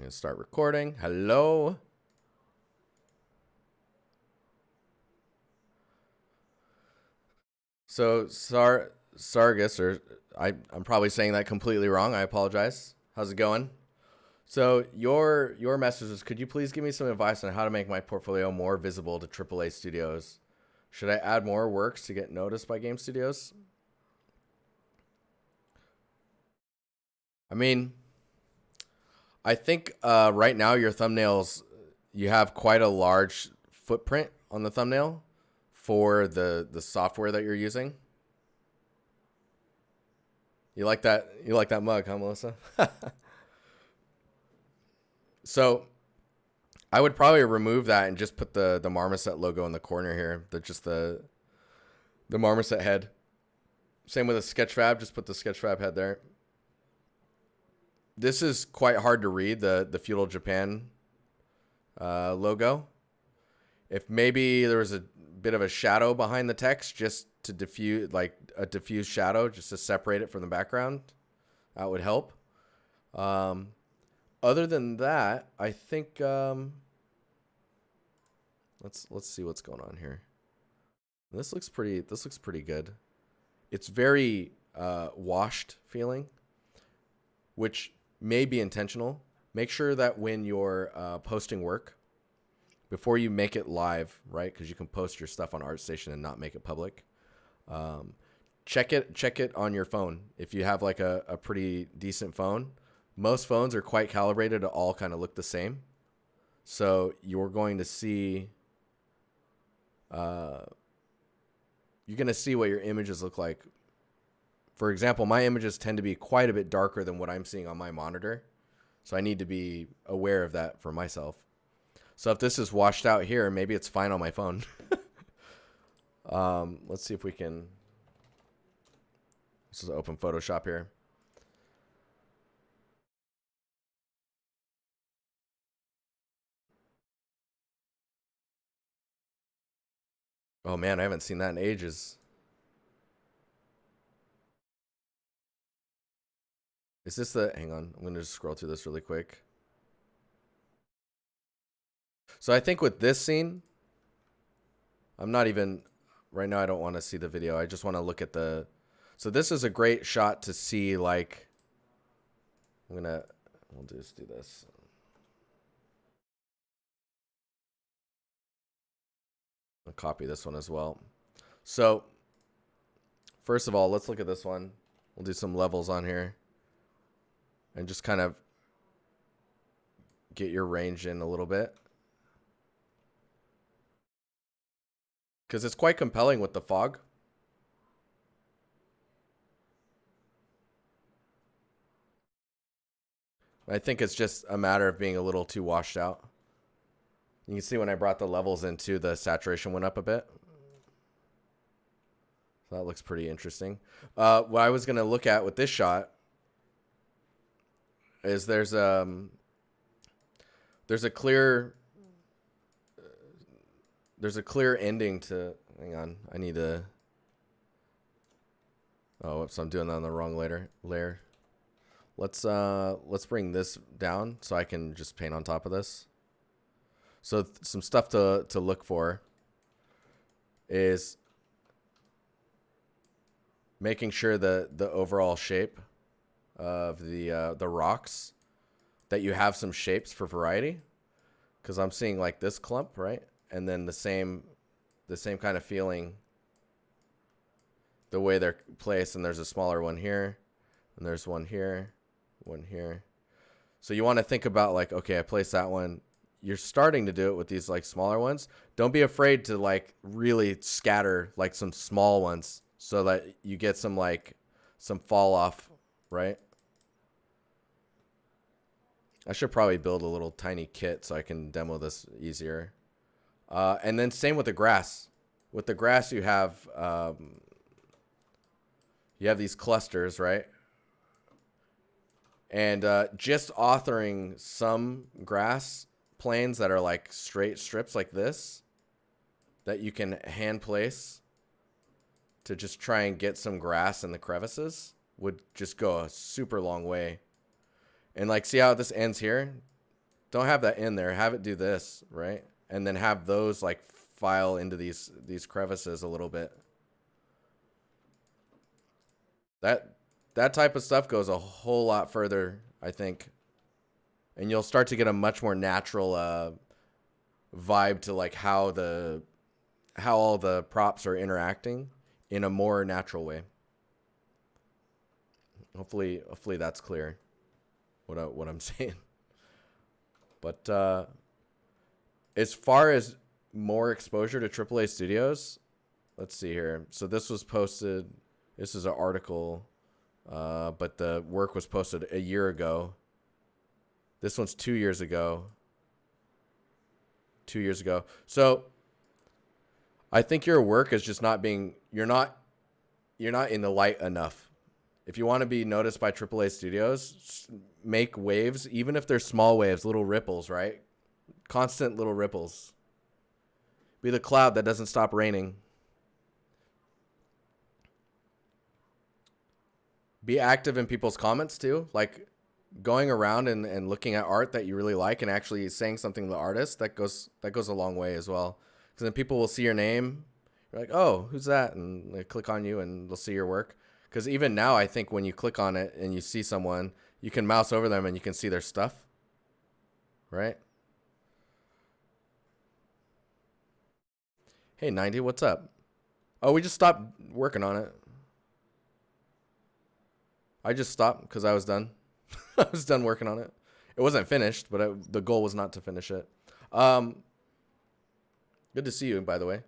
gonna start recording. Hello. So Sargis, or I'm probably saying that completely wrong. I apologize. How's it going? So your message is, could you please give me some advice on how to make my portfolio more visible to AAA studios? Should I add more works to get noticed by game studios? I mean, I think right now your thumbnails, you have quite a large footprint on the thumbnail for the software that you're using. You like that? You like that mug, huh, Melissa? So I would probably remove that and just put the Marmoset logo in the corner here. The Marmoset head. Same with a Sketchfab. Just put the Sketchfab head there. This is quite hard to read, the Feudal Japan logo. If maybe there was a bit of a shadow behind the text, just to diffuse, like a diffuse shadow, just to separate it from the background, that would help. Other than that, I think let's see what's going on here. This looks pretty good. It's very washed feeling, which may be intentional. Make sure that when you're posting work, before you make it live, right? Because you can post your stuff on ArtStation and not make it public. Check it on your phone. If you have like a pretty decent phone, most phones are quite calibrated to all kind of look the same. So you're going to see, what your images look like. For example, my images tend to be quite a bit darker than what I'm seeing on my monitor. So I need to be aware of that for myself. So if this is washed out here, maybe it's fine on my phone. Let's see if we can. This is open Photoshop here. Oh man, I haven't seen that in ages. Is this the, hang on, I'm going to just scroll through this really quick. So I think with this scene, I'm not even, right now I don't want to see the video. I just want to look at the, so this is a great shot to see, like, we'll just do this. I'll copy this one as well. So first of all, let's look at this one. We'll do some levels on here and just kind of get your range in a little bit, because it's quite compelling with the fog. I think it's just a matter of being a little too washed out. You can see when I brought the levels into, the saturation went up a bit. So that looks pretty interesting. What I was going to look at with this shot is there's a clear ending to, hang on, I need to, oh, whoops, I'm doing that on the wrong layer. Let's bring this down so I can just paint on top of this. So some stuff to look for is making sure that the overall shape of the rocks, that you have some shapes for variety, because I'm seeing like this clump, right? And then the same kind of feeling, the way they're placed, and there's a smaller one here, and there's one here, one here. So you want to think about, like, okay, I placed that one. You're starting to do it with these like smaller ones. Don't be afraid to like really scatter like some small ones so that you get some fall off, right? I should probably build a little tiny kit so I can demo this easier. And then same with the grass. With the grass, you have these clusters, right? And just authoring some grass planes that are like straight strips like this, that you can hand place to just try and get some grass in the crevices, would just go a super long way. And like, see how this ends here? don't have that in there. Have it do this, right? And then have those like file into these crevices a little bit. That type of stuff goes a whole lot further, I think. And you'll start to get a much more natural vibe to like how all the props are interacting in a more natural way. Hopefully that's clear what I'm saying. But as far as more exposure to AAA studios, let's see here. So this was posted. This is an article, but the work was posted a year ago. This one's 2 years ago. 2 years ago. So I think your work is just not being. You're not in the light enough. If you want to be noticed by AAA studios, make waves, even if they're small waves, little ripples, right? Constant little ripples. Be the cloud that doesn't stop raining. Be active in people's comments too. Like going around and looking at art that you really like and actually saying something to the artist, that goes a long way as well. Because then people will see your name. You're like, oh, who's that? And they click on you and they'll see your work. Because even now, I think when you click on it and you see someone, you can mouse over them and you can see their stuff. Right? Hey, 90, what's up? Oh, we just stopped working on it. I just stopped because I was done. I was done working on it. It wasn't finished, but the goal was not to finish it. Good to see you, by the way.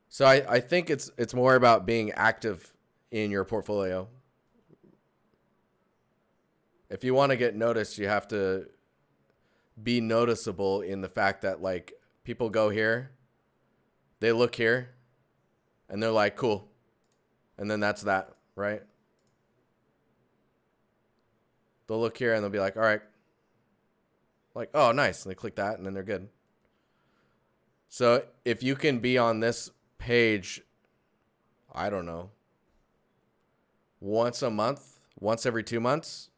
So I think it's more about being active in your portfolio. If you want to get noticed, you have to be noticeable in the fact that like people go here, they look here, and they're like, cool. And then that's that, right? They'll look here and they'll be like, all right. Like, oh, nice. And they click that and then they're good. So if you can be on this page, I don't know, once a month, once every 2 months,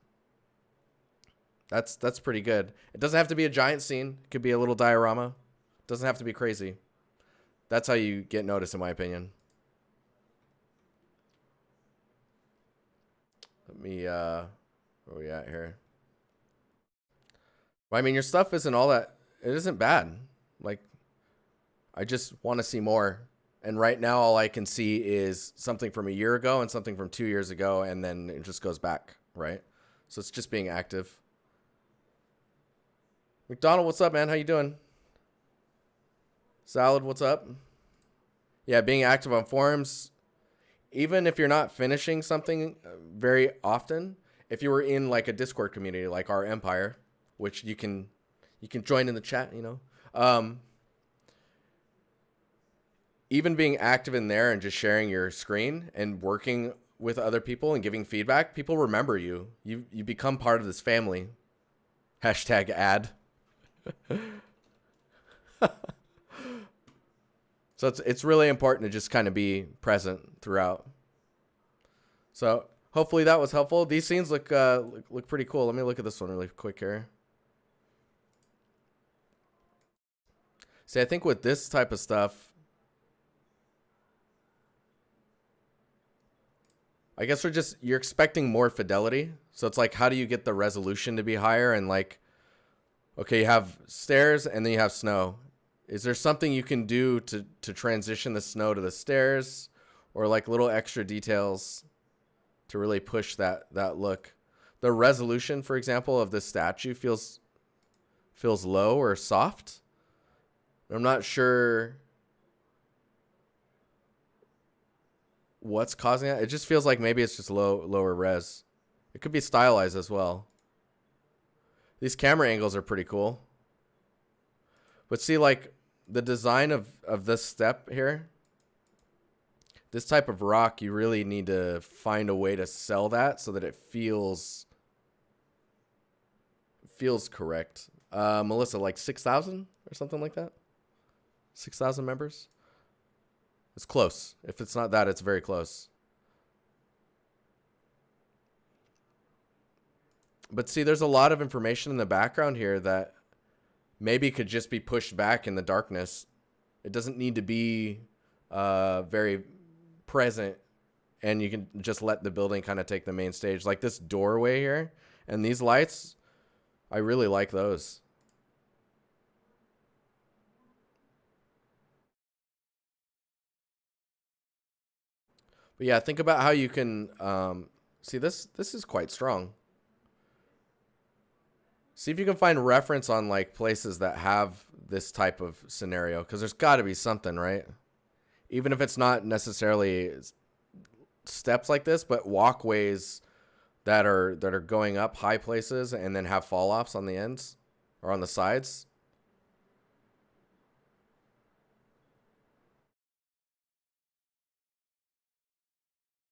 that's pretty good. It doesn't have to be a giant scene. It could be a little diorama. It doesn't have to be crazy. That's how you get noticed, in my opinion. Let me, where are we at here? Well, I mean, your stuff isn't all that, it isn't bad. Like, I just want to see more. And right now, all I can see is something from a year ago and something from 2 years ago, and then it just goes back, right? So it's just being active. McDonald, what's up, man? How you doing? Salad, what's up? Yeah, being active on forums. Even if you're not finishing something very often, if you were in like a Discord community like our Empire, which you can join in the chat, you know. Even being active in there and just sharing your screen and working with other people and giving feedback, people remember you. You become part of this family. Hashtag ad. So it's really important to just kind of be present throughout. So hopefully that was helpful. These scenes look pretty cool. Let me look at this one really quick here. See, I think with this type of stuff, I guess you're expecting more fidelity. So it's like, how do you get the resolution to be higher? And like, okay, you have stairs and then you have snow. Is there something you can do to transition the snow to the stairs, or like little extra details to really push that look? The resolution, for example, of this statue feels low or soft. I'm not sure what's causing that. It just feels like maybe it's just lower res. It could be stylized as well. These camera angles are pretty cool. But see, like the design of this step here, this type of rock, you really need to find a way to sell that so that it feels correct. Melissa, like 6,000 or something like that? 6,000 members? It's close. If it's not that, it's very close. But see, there's a lot of information in the background here that maybe could just be pushed back in the darkness. It doesn't need to be very present, and you can just let the building kind of take the main stage. Like this doorway here and these lights, I really like those. But yeah, think about how you can see this. This is quite strong. See if you can find reference on like places that have this type of scenario, because there's got to be something, right? Even if it's not necessarily steps like this, but walkways that are going up high places and then have fall offs on the ends or on the sides.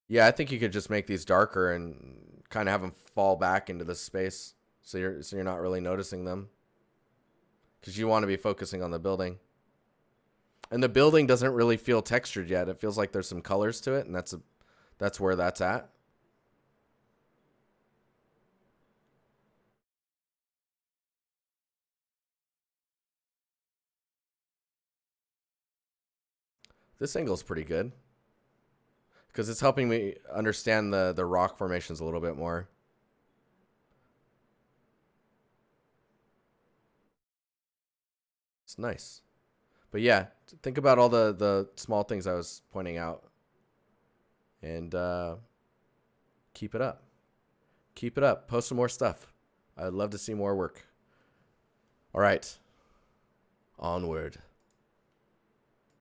Yeah, I think you could just make these darker and kind of have them fall back into this space, so you're not really noticing them, because you want to be focusing on the building. And the building doesn't really feel textured yet. It feels like there's some colors to it, and that's where that's at. This angle is pretty good because it's helping me understand the rock formations a little bit more. It's nice. But yeah, think about all the small things I was pointing out, and keep it up. Keep it up. Post some more stuff. I'd love to see more work. All right. Onward.